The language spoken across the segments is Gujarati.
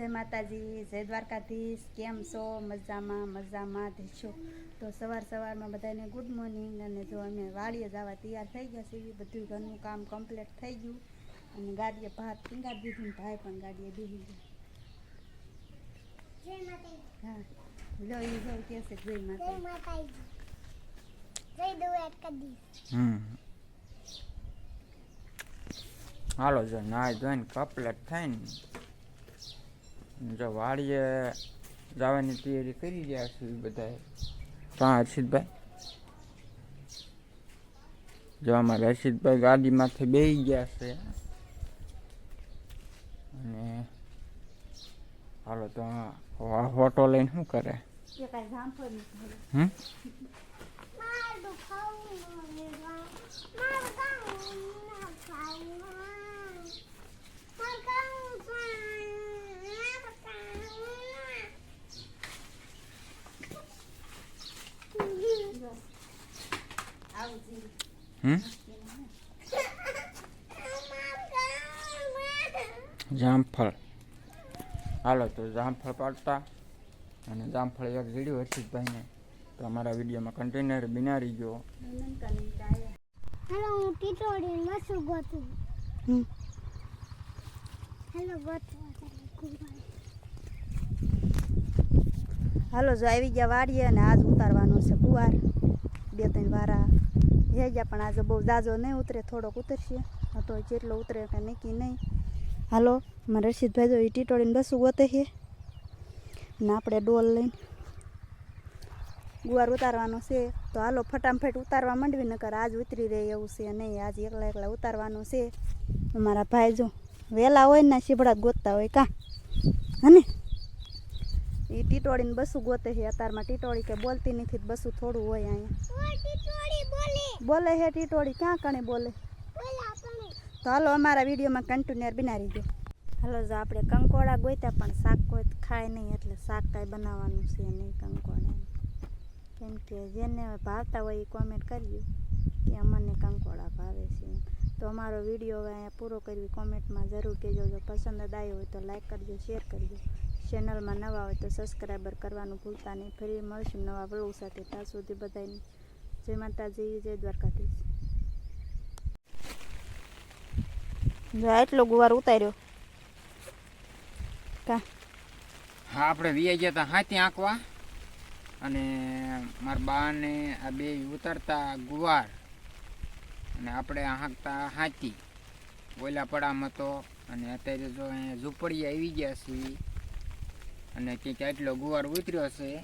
જય માતાજી, જય દ્વારકાધીશ. કેમ છો? મજામાં દેશો. તો સવારમાં બધાને ગુડ મોર્નિંગ. અને જો અમે વાડીએ જવા તૈયાર થઈ ગયા છીએ. બધું ઘરનું કામ કમ્પ્લીટ થઈ ગયું અને ગાડીએ ભાત ટીંગાડી દીધું. ભાઈ પણ ગાડીએ બેસી ગયા. હા, લો એ જો કે છે જય માતાજી. જય દ્વારકાધીશ. હાલો જો નાય ધોઈને કપલેટ થઈને જો વાડીએ જવાની તૈયારી કરી રહ્યા છે બધા. ત્યાં હર્ષિતભાઈ જો અમારે હર્ષિતભાઈ ગાડીમાંથી બેસી ગયા છે. અને હાલો તો ફોટો લઈને શું કરે? જામફળ. હાલો તો જામફળ પાડતા અને જામફળ એક જીડ્યું હર્ષિતભાઈને. તો અમારા વિડીયોમાં કન્ટેનર બિનારી ગયો. હેલો, હું ટીટોડી મસુ ગોતું. હેલો હાલો જો આવી ગયા વાડીએ અને આજ ઉતારવાનો છે ગુવાર. 2-3 વારા હે ગયા પણ આજે બહુ જાજો નહીં ઉતરે, થોડોક ઉતરશે. તો જેટલો ઉતરે કે નક્કી નહીં. હાલો મારા રશીદભાઈ જો એ ટીટોળીને બસું ગોતે છે ને આપણે ડોલ લઈને ગુવાર ઉતારવાનો છે. તો હાલો ફટાફટ ઉતારવા માંડવી, નકર આજ ઉતરી રહે એવું છે નહીં. આજ એકલા ઉતારવાનું છે. અમારા ભાઈ જો વહેલા હોય ને શીભડા ગોતતા હોય કાં હને એ ટીટોળીને બસું ગોતે છે. અત્યારમાં ટીટોળી કે બોલતી નથી, બસું થોડું હોય અહીંયા બોલે હે ટીટોળી. ક્યાં કણે બોલે? તો હાલો અમારા વિડીયોમાં કન્ટિન્યુઅર બનાવી દો. હાલો જો આપણે કંકોડા ગોત્યા પણ શાક કોઈ ખાય નહીં, એટલે શાક કાંઈ બનાવવાનું છે નહીં કંકોડા. કેમ કે જેને ભાવતા હોય એ કોમેન્ટ કરજો કે અમને કંકોડા ભાવે છે. તો અમારો વિડીયો હવે અહીંયા પૂરો કરવી. કોમેન્ટમાં જરૂર કહેજો. જો પસંદ આવ્યો હોય તો લાઈક કરજો, શેર કરજો. ચેનલમાં નવા હોય તો સબસ્ક્રાઈબર કરવાનું ભૂલતા નહીં. ફરી મળશું નવા વ્લોગ સાથે. ત્યાં સુધી બધાને જય માતાજી, જય દ્વારકાધીશ. જો એટલો ગુવાર ઉતાર્યો કા. હા, આપણે વી ગયા હતા હાથી આંકવા અને મારા બાને આ બે ઉતારતા ગુવાર અને આપણે હાંકતા હાથી. ઓલા પડામાં તો અને અત્યારે જો અહીંયા ઝૂંપડી આવી ગયા છીએ અને કંઈક આટલો ગુવાર ઉતર્યો છે.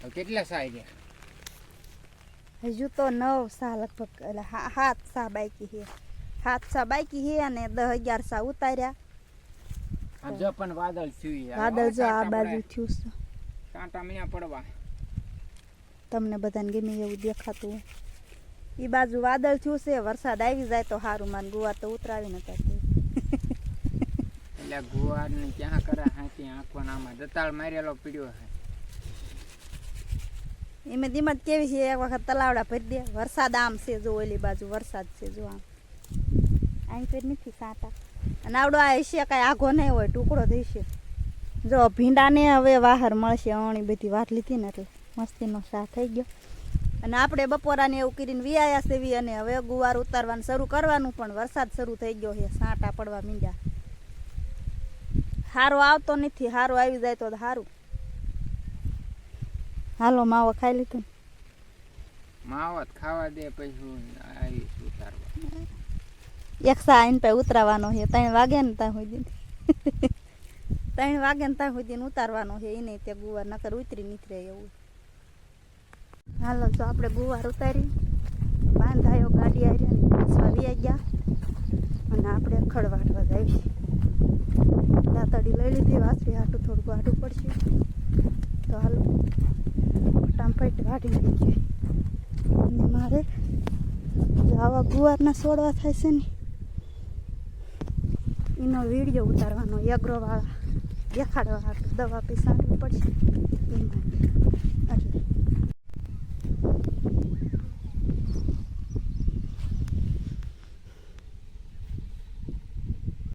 તો કેટલા સા ગયા? હજુ તો 9 સા લગભગ, એટલે 7 સા બાકી છે. 7 સા બાકી છે અને 10-11 સા ઉતાર્યા. જો પણ વાદળ થયું, વાદળ જો આ બાજુ થયું છે. કાંટા મીયા પડવા. તમને બધાને ગમે એવું દેખાતું હોય. એ બાજુ વાદળ થયું છે. વરસાદ આવી જાય તો સારું. મારે ગુવાર તો ઉતરાવી નતા. એટલે ગુવાર ને ક્યાં કરે હાથી આંકવાનામાં દતાળ મારેલો પીડ્યો છે. એમે દિમત કેવી છે, એક વખત તલાવડા ભરી દે. વરસાદ આમ છે જો ઓલી બાજુ વરસાદ છે જો આમ. અહીં ફેર નથી સાટા. અને આવડો આ હશે કાંઈ આઘો નહીં હોય, ટુકડો થઈશે. જો ભીંડાને હવે વાહર મળશે. અણી બધી વાત લીધી ને એટલે મસ્તીનો શાક થઈ ગયો. અને આપણે બપોરાને એવું કરીને વિયાયા સેવી અને હવે ગુવાર ઉતારવાનું શરૂ કરવાનું. પણ વરસાદ શરૂ થઈ ગયો છે, સાંટા પડવા માંડ્યા. સારો આવતો નથી, સારો આવી જાય તો સારું. હાલો માવો ખાઈ લીધું. માવો ખાવા દે પછી આવી ઉતારવા. એક સા આઈને પછી ઉતરાવાનો છે. 3 વાગે ને ત્યાં સુધી 3 વાગે ને ત્યાં સુધી ઉતારવાનો છે. એને તે ગુવાર નકર ઉતરી નથી રહે એવું. હાલો તો આપણે ગુવાર ઉતારી બાંધાયો, ગાડી આવી વી ગયા અને આપણે ખડવાટવા જાય. દાંતડી લઈ લીધી. વાસરી હાટું થોડુંક વાટું પડશે. તો હાલો ફટાફટ વાટી લઈ જાય. અને મારે આવા ગુવારના છોડવા થાય છે ને એનો વિડીયો ઉતારવાનો. એગ્રોવાળા દેખાડવા હાટું દવા પી સાંટવી પડશે એમાં એટલે